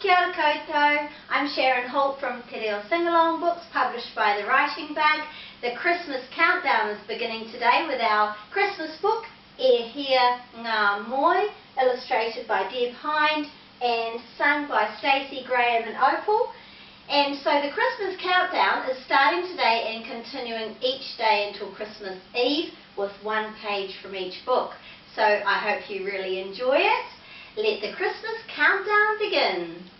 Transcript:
Kia ora koutou, I'm Sharon Holt from Reo Singalong books published by the Writing Bug. The Christmas countdown is beginning today with our Christmas book, E Hea Ngā Moi, illustrated by Deb Hind and sung by Stacey, Graham and Opal. And so the Christmas countdown is starting today and continuing each day until Christmas Eve with one page from each book. So I hope you really enjoy it. Let the Christmas countdown begin.